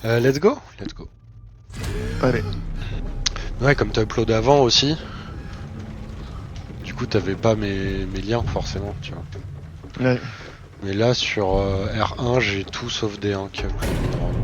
Let's go. Let's go. Allez. Ouais, comme t'as uploadé avant aussi. Du coup, t'avais pas mes liens forcément, tu vois. Ouais. Mais là, sur R1, j'ai tout sauf D1 qui est uploadé normalement.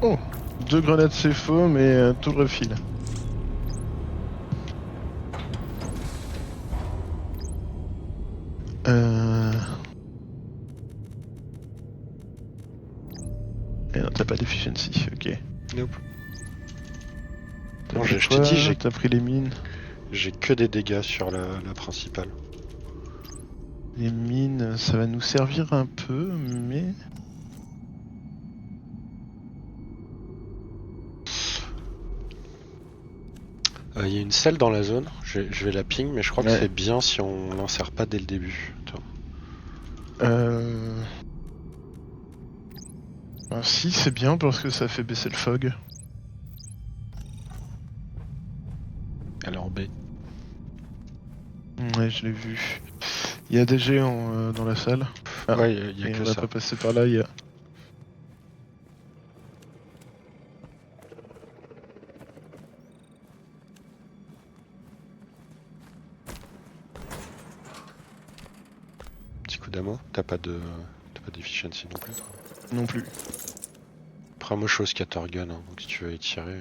Oh, 2 grenades c'est faux, mais tout le refil. Et non, t'as pas d'efficiency, ok. Nope. T'as Non, pris je t'ai dit, quoi? T'as pris les mines. j'ai que des dégâts sur la principale. Les mines, ça va nous servir un peu, mais... Il y a une selle dans la zone, je vais la ping, mais je crois que Ouais. c'est bien si on l'insère pas dès le début. Attends. Si, c'est bien parce que ça fait baisser le fog. Elle est en B. Ouais, je l'ai vu. Il y a des géants dans la salle. Ah, Ouais, il y a et que on va ça. pas passer par là, il y a... Petit coup d'ammo. T'as pas d'efficiency non plus, toi. Non plus. Après, moi, je suis au scattergun, hein, donc si tu veux y tirer.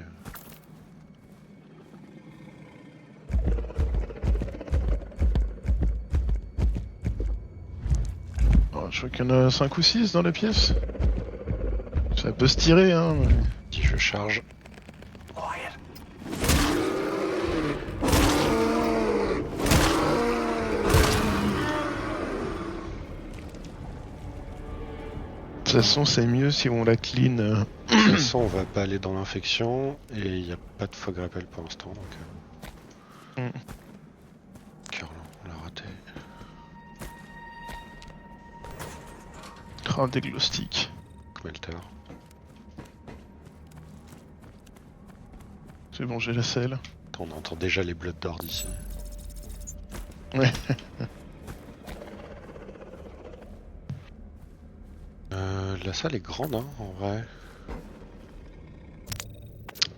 Oh, je crois qu'il y en a 5 ou 6 dans la pièce. Ça peut se tirer, hein. Si je charge. De toute façon, c'est mieux si on la clean. De toute façon, on va pas aller dans l'infection et il n'y a pas de fog rappel pour l'instant. Donc, Curl, on l'a raté. Oh, des glow sticks. Melter. C'est bon, j'ai la selle. On entend déjà les blood d'or d'ici. Ouais. La salle est grande, hein, en vrai.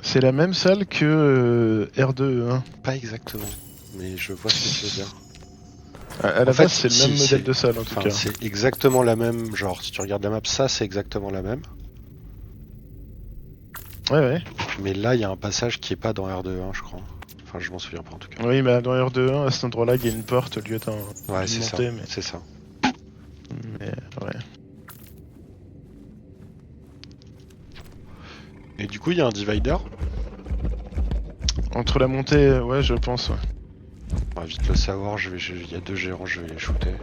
C'est la même salle que R2, hein. Pas exactement, mais je vois ce que tu veux dire. À la En fait, base, c'est le si, même modèle de salle en tout enfin, cas. c'est exactement la même. Genre, si tu regardes la map, ça c'est exactement la même. Ouais, ouais. Mais là, il y a un passage qui est pas dans R2-1, je crois. Enfin, je m'en souviens pas en tout cas. Oui, mais dans R2-1, à cet endroit-là, il y a une porte au lieu Ouais, d'une c'est ça. montée, mais... C'est ça. mais... ouais. Et du coup, il y a un divider. Entre la montée, ouais, je pense, ouais. On va vite le savoir. Il y a 2 géants, je vais les shooter.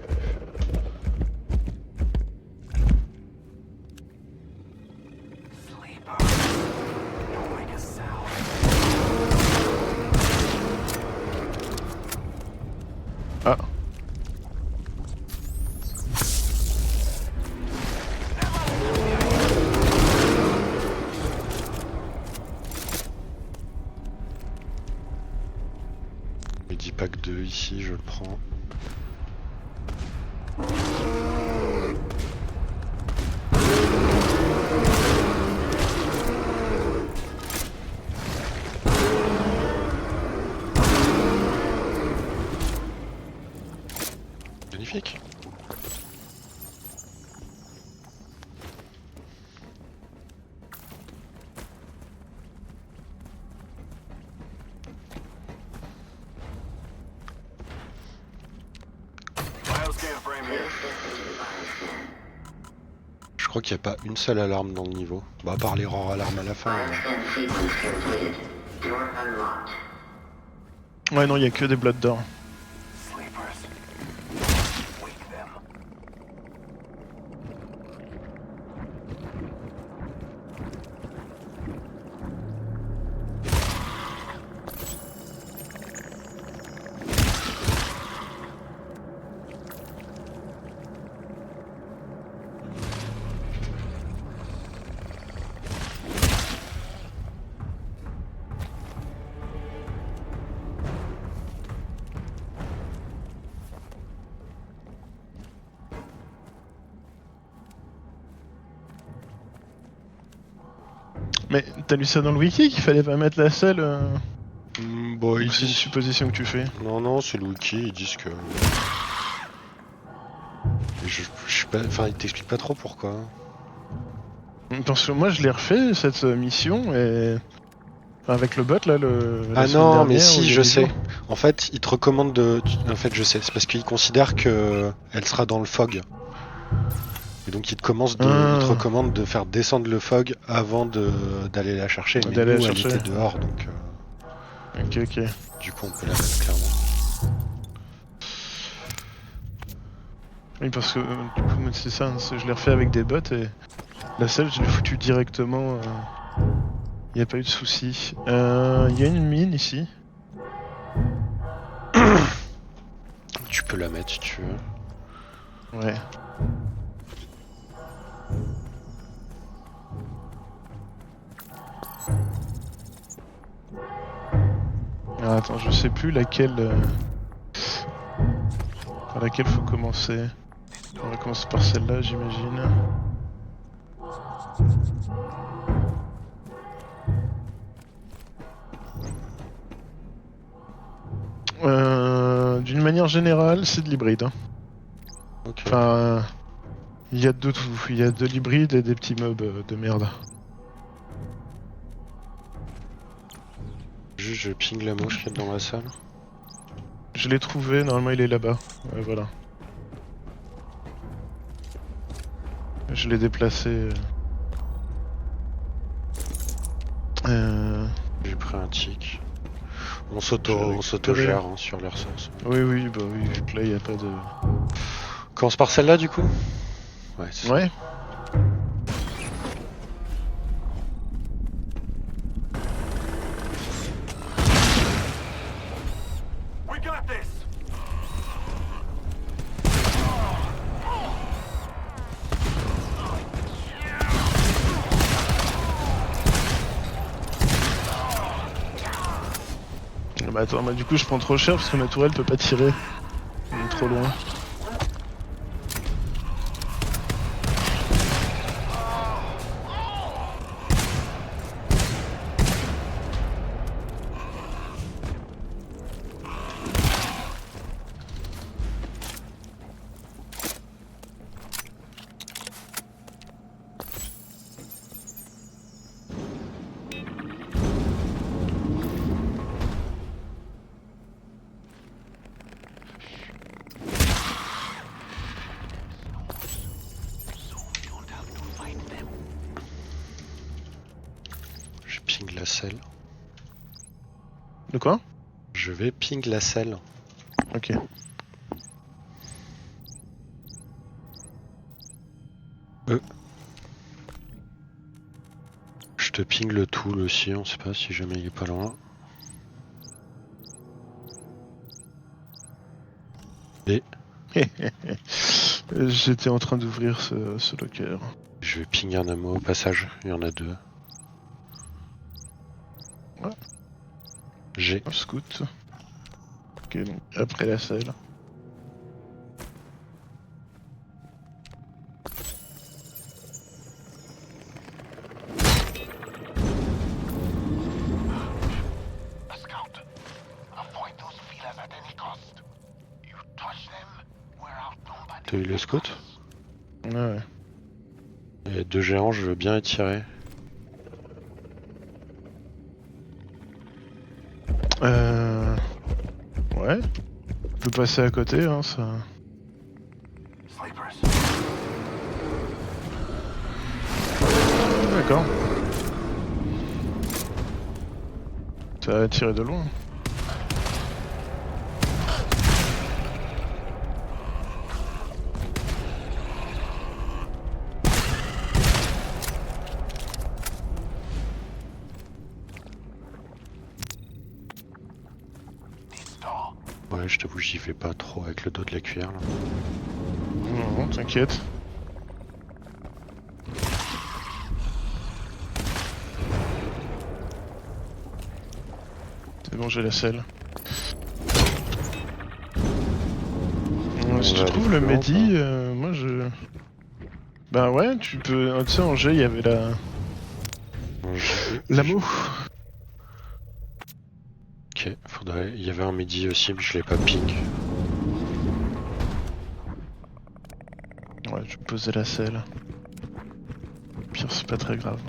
Ah. Medipack 2 ici, je le prends. Magnifique. Je crois qu'il n'y a pas une seule alarme dans le niveau. Bah à part les rares alarmes à la fin. Ouais, non, il y a que des blood d'or. Mais t'as lu ça dans le wiki qu'il fallait pas mettre la selle Bon, ou ils c'est une disent... supposition que tu fais? Non, c'est le wiki, ils disent que... Je suis pas... Enfin, ils t'expliquent pas trop pourquoi. Parce que moi je l'ai refait cette mission et... Enfin, avec le bot là, la Ah semaine non, mais dernière, où si, il y a je des sais. jours. En fait, ils te recommandent de... En fait, je sais, c'est parce qu'ils considèrent que elle sera dans le fog. Et donc ils te recommandent de faire descendre le fog avant d'aller la chercher. Mais D'aller la nous, elle chercher. était dehors, donc Ok. du coup, on peut la mettre clairement. Oui, parce que du coup, c'est ça, hein, je l'ai refait avec des bots et la selle, je l'ai foutu directement. Il n'y a pas eu de souci. Il y a une mine ici. Tu peux la mettre si tu veux. Ouais. Ah, attends, je sais plus laquelle. Par laquelle faut commencer. On va commencer par celle-là, j'imagine. D'une manière générale, c'est de l'hybride. Hein. Ok. Enfin, il y a de tout. Il y a de l'hybride et des petits mobs de merde. Juste, je ping la mouche qui est dans la salle. Je l'ai trouvé, normalement il est là-bas. Ouais, voilà. Je l'ai déplacé. J'ai pris un tic. On Je s'auto-gère hein, sur les ressources. Oui, bah oui, vu que là il n'y a pas de. Commence par celle-là du coup. Ouais, c'est ça. Ouais. Bah attends, du coup je prends trop cher parce que ma tourelle peut pas tirer. Elle est trop loin. Je ping la selle. De quoi? Je vais ping la selle. Ok. Je te ping le tool aussi, on sait pas si jamais il est pas loin. Et J'étais en train d'ouvrir ce locker. je vais ping un ammo au passage, il y en a deux. Ouais. J'ai. Un scout. Ok, donc après la selle. T'as eu le scout? Ouais. Et deux géants, je veux bien étirer. Ouais. Je peux passer à côté, hein, ça. d'accord. Ça a tiré de loin. Ouais, je t'avoue, j'y vais pas trop avec le dos de la cuillère là. Non, t'inquiète. C'est bon, j'ai la selle. Si tu va trouves aller le plus Mehdi, longtemps. moi je... Bah ouais, tu peux... Tu sais, en G, il y avait l'ammo. Ok, faudrait. Il y avait un midi aussi, mais je l'ai pas ping. Ouais, je vais poser la selle. Pire, c'est pas très grave.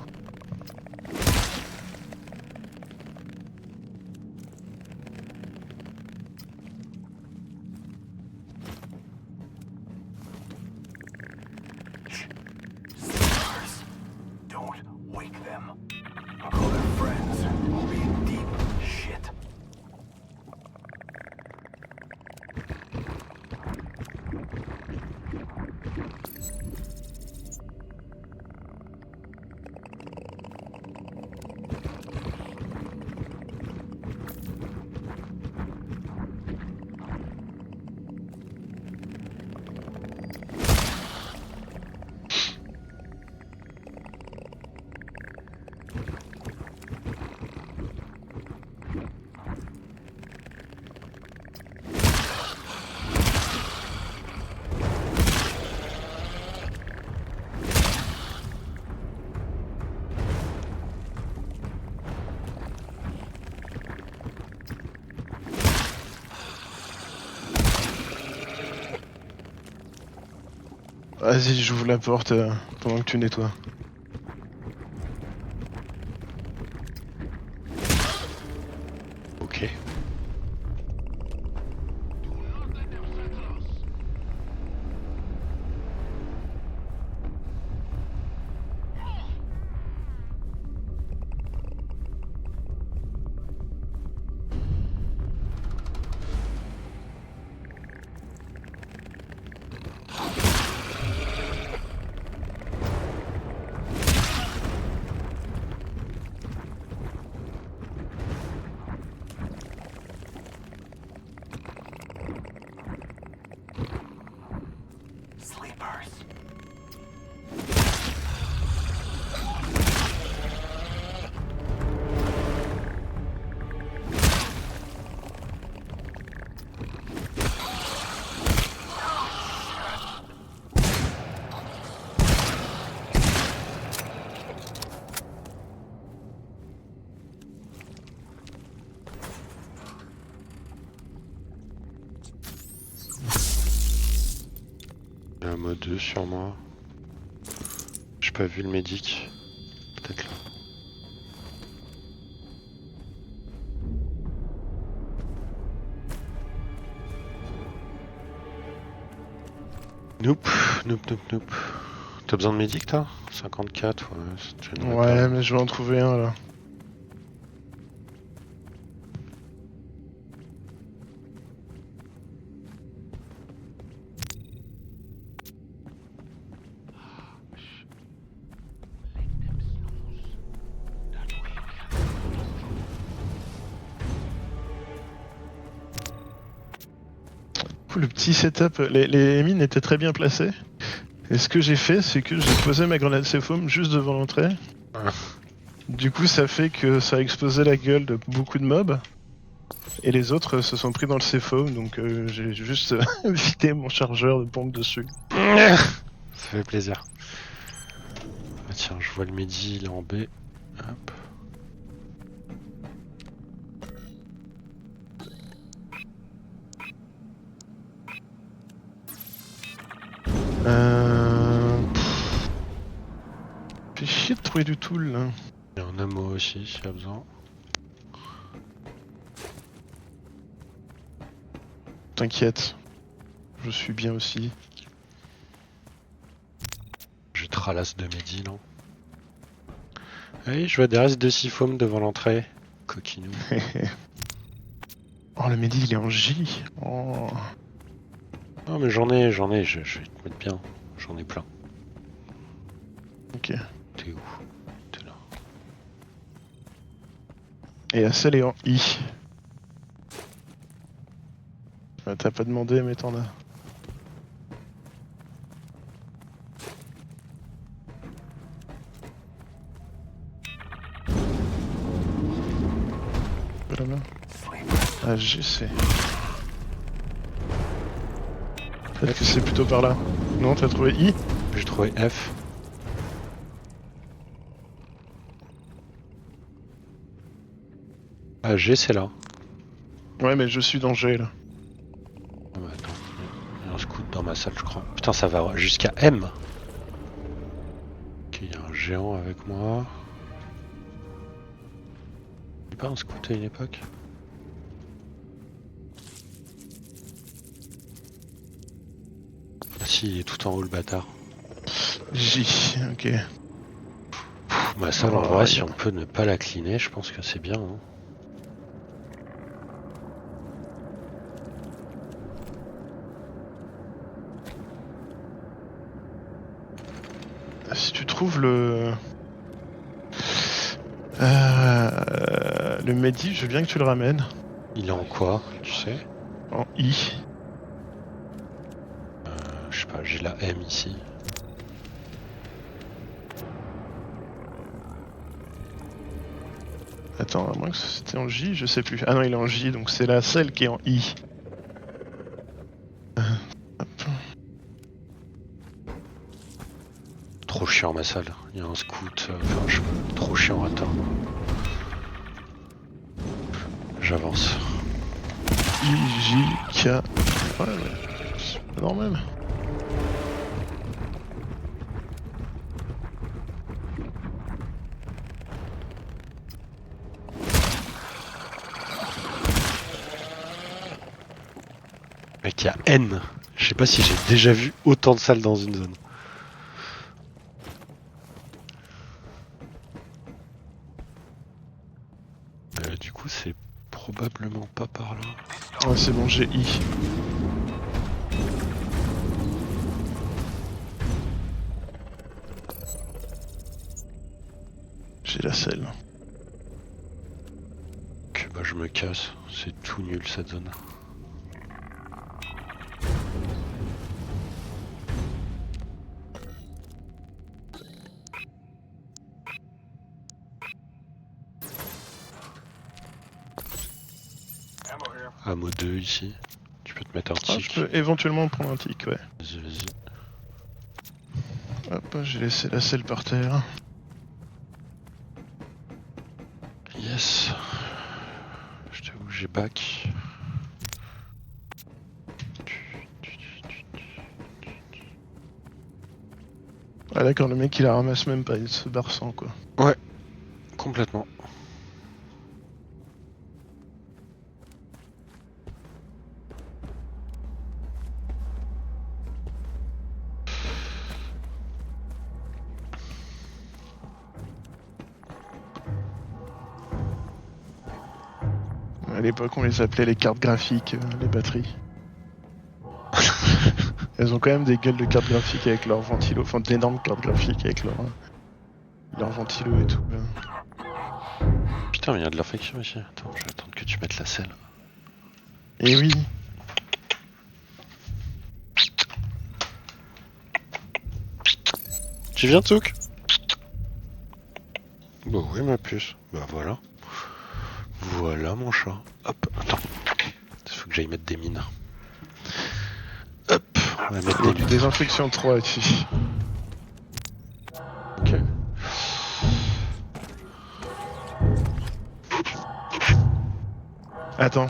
Vas-y, j'ouvre la porte pendant que tu nettoies. Ok. Il y a un mode 2 sur moi. J'ai pas vu le médic. Peut-être là. Nope, nope. T'as besoin de médic toi 54, ouais, c'est déjà une Ouais, réparation. mais je vais en trouver un là. Le petit setup, les mines étaient très bien placées. Et ce que j'ai fait, c'est que j'ai posé ma grenade C-foam juste devant l'entrée. Ah. Du coup, ça fait que ça a explosé la gueule de beaucoup de mobs. Et les autres se sont pris dans le C-foam, donc j'ai juste vidé mon chargeur de pompe dessus. Ça fait plaisir. Ah, tiens, je vois le midi, il est en B. Hop. Fait chier de trouver du tool là. Il y a un ammo aussi s'il y a besoin. T'inquiète, je suis bien aussi. J'ai tralasse de midi là. Oui, je vois des restes de siphome devant l'entrée. Coquinou. Oh, le Mehdi, il est en J. Oh. Non mais j'en ai, je vais te mettre bien. J'en ai plein. Ok. T'es où? T'es là. Et la selle est en I. T'as pas demandé, mais t'en as. De la main. Ah, GC. Peut-être que c'est plutôt par là. Non, t'as trouvé I? J'ai trouvé F. Ah, G c'est là. Ouais, mais je suis dans G là. Oh, bah, attends, il y a un scout dans ma salle je crois. Putain ça va jusqu'à M. Ok, il y a un géant avec moi. Il pas un scout à une époque? Ah si, il est tout en haut le bâtard. J, ok. Ma salle en Oh, vrai, si on peut ne pas la cleaner, je pense que c'est bien. Hein. Si tu trouves le Mehdi, je veux bien que tu le ramènes. Il est en quoi, tu sais? En I. Je sais pas, j'ai la M ici. Attends, à moins que c'était en J, je sais plus. Ah non, il est en J, donc c'est la selle qui est en I. Hop. Trop chiant ma salle. Il y a un scout. Enfin, trop chiant, attends. J'avance. I, J, K. Ouais, c'est pas normal. Mec, il y a N. Je sais pas si j'ai déjà vu autant de salles dans une zone. Du coup, c'est probablement pas par là. Ouais, c'est bon, j'ai I. J'ai la selle. Que bah je me casse. C'est tout nul cette zone. Ammo 2 ici. Tu peux te mettre un Ah, je tic. peux éventuellement prendre un tic, ouais. Vas-y, vas-y. Hop, j'ai laissé la selle par terre. Yes. Je t'avoue, j'ai back. Ah d'accord, le mec il la ramasse même pas, il se barre sans quoi. Ouais, complètement. À l'époque on les appelait les cartes graphiques, les batteries. Elles ont quand même des gueules de cartes graphiques avec leurs ventilos, enfin d'énormes cartes graphiques avec leurs ventilos et tout. Putain, mais il y a de l'infection ici. Attends, je vais attendre que tu mettes la selle. Et oui. Tu viens, Tsouk? Bah oui, ma puce. Bah voilà. Voilà mon chat. Hop, attends. Il faut que j'aille mettre des mines. Hop, on va mettre Il y a des du mines. désinfection 3 ici. Ok. Attends.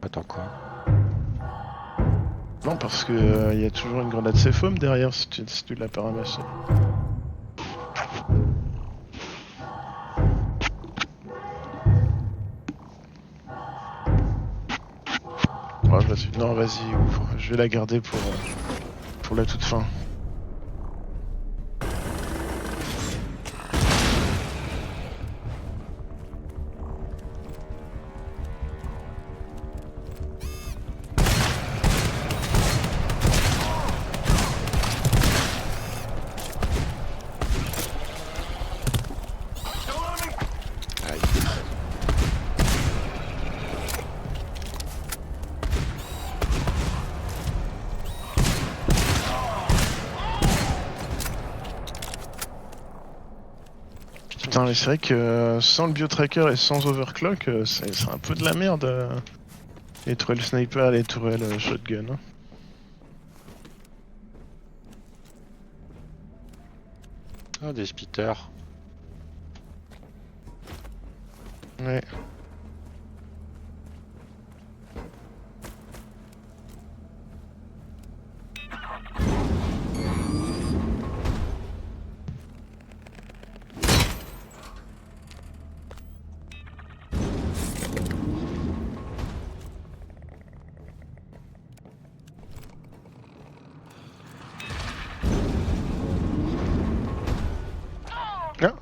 Attends quoi? Non, parce que y a toujours une grenade C-foam derrière si tu l'as pas ramassé. Ouais, vas-y. Non, vas-y, ouvre. Je vais la garder pour la toute fin. Putain, mais c'est vrai que sans le biotracker et sans overclock, c'est un peu de la merde. Les tourelles sniper, les tourelles shotgun. Hein. Ah, des spitters. Ouais. Ah.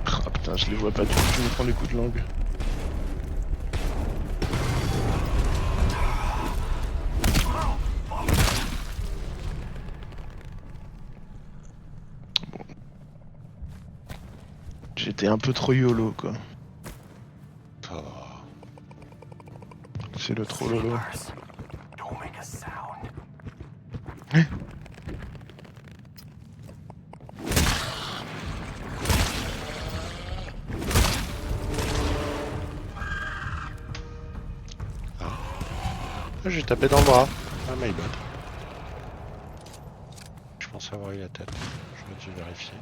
Ah putain, je les vois pas du tout, je me prends des coups de langue. Bon. J'étais un peu trop YOLO quoi. Oh. C'est le trop lolo. Ah, j'ai tapé dans le bras. Ah, my bad. Je pensais avoir eu la tête. J'aurais dû vérifier.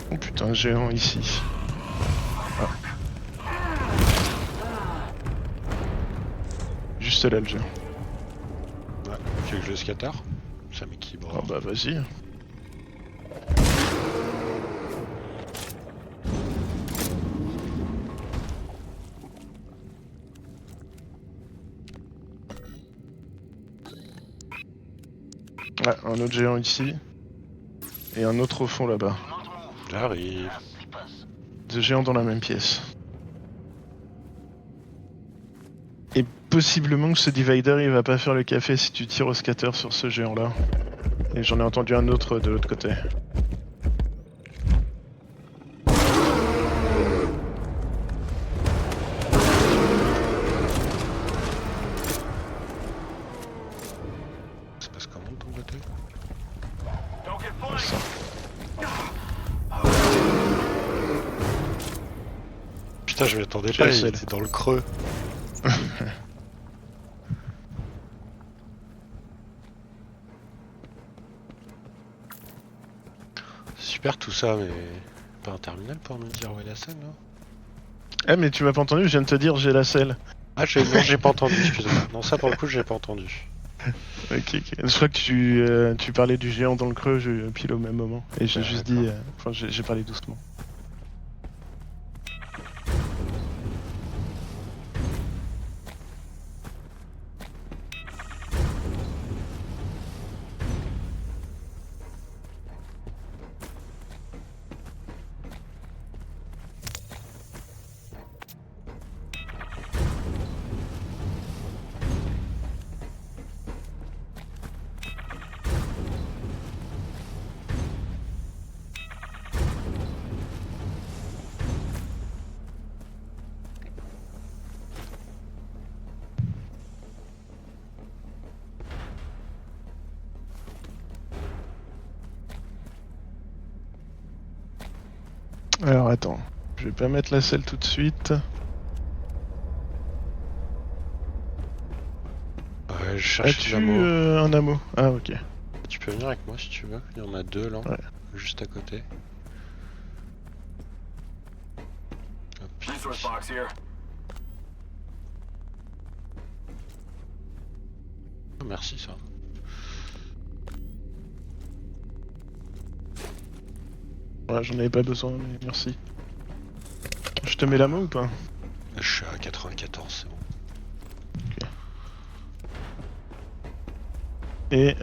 Oh putain, géant ici. Ah. Juste là le géant. Ouais, tu veux que je le scatter? Ça m'équilibre. Ah bah vas-y. Ah, un autre géant ici. Et un autre au fond là-bas. J'arrive. Deux géants dans la même pièce. Et possiblement que ce divider il va pas faire le café si tu tires au scatter sur ce géant là. Et j'en ai entendu un autre de l'autre côté. Ça passe comment de ton côté? Ça. Putain, je m'y attendais J'ai pas, la il selle. était dans le creux. C'est super tout ça, mais pas un terminal pour me dire où est la scène là? Eh mais tu m'as pas entendu, je viens de te dire j'ai la selle. Ah, non, j'ai pas entendu, excuse-moi. Non, ça pour le coup, j'ai pas entendu. Ok, ok. Je crois que tu parlais du géant dans le creux pile au même moment. Et j'ai juste dit. Enfin, j'ai parlé doucement. Alors attends, je vais pas mettre la selle tout de suite. Ouais, je cherche As-tu l'amour. un ammo? Ah ok. Tu peux venir avec moi si tu veux, il y en a deux là, Ouais. juste à côté. Hop. Resource box here. Oh, merci ça. Ouais, j'en avais pas besoin, mais merci. Je te mets l'ammo ou pas? Je suis à 94, c'est bon. Et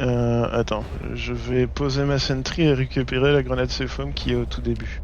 attends, je vais poser ma sentry et récupérer la grenade C-Foam qui est au tout début.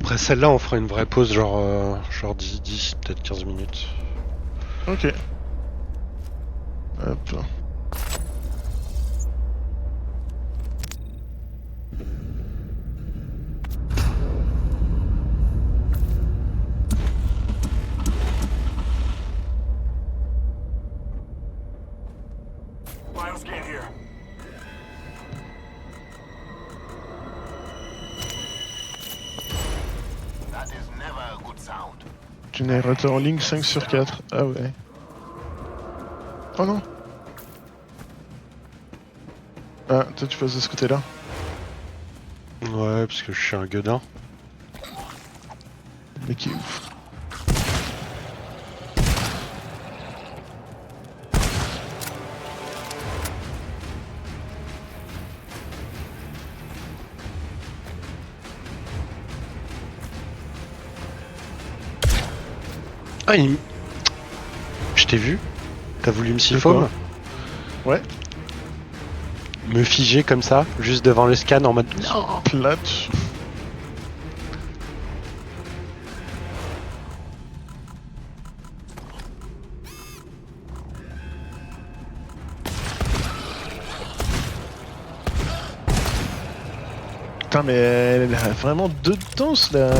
Après celle-là, on fera une vraie pause, genre 10, peut-être 15 minutes. Ok. Hop. Bioscan here. That is never a good sound. Générateur en ligne 5 sur 4. Ah ouais. Oh non. Ah, toi tu passes de ce côté-là. Ouais, parce que je suis un gueudin. Mais qui est ouf. Ah, je t'ai vu. T'as voulu me De siphon? quoi? Ouais. Me figer comme ça, juste devant le scan en mode non. Plate. Putain mais elle a vraiment deux danses là.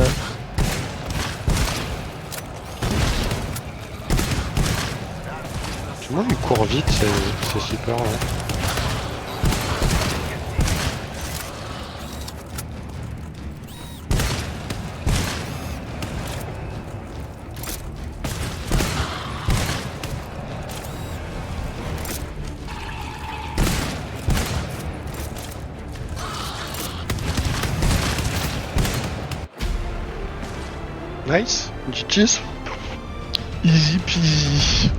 Tout le monde il court vite, c'est super. Ouais. Nice, GG's. Easy peasy.